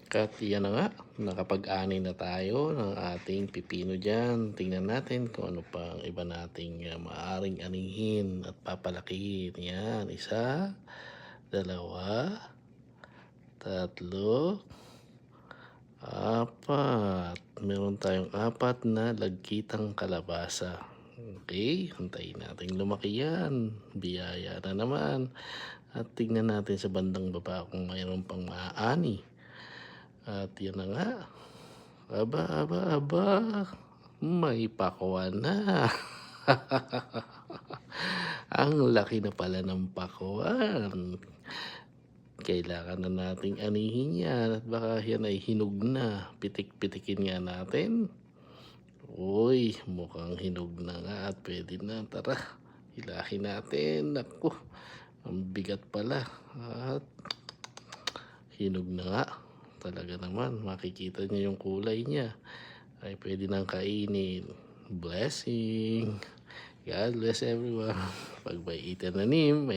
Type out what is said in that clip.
At yan na nga, nakapag-ani na tayo ng ating pipino dyan. Tingnan natin kung ano pa ang iba nating maaaring anihin at papalakihin. Yan, isa, dalawa, tatlo, apat. Meron tayong apat na lagkitang kalabasa. Okay, hintayin natin lumaki yan. Biyaya na naman. At tingnan natin sa bandang baba kung mayroon pang maaani. At yan na nga. Aba. May pakwan na. Ang laki na pala ng pakwan. Kailangan na nating anihin yan. At baka yan ay hinog na. Pitik-pitikin nga natin. Uy, mukhang hinog na nga at pwede na. Tara, hilahin natin. Naku, ang bigat pala. At hinog na nga. Talaga naman, makikita niyo yung kulay niya. Ay pwede nang kainin. Blessing. God bless everyone. Pag may itanim,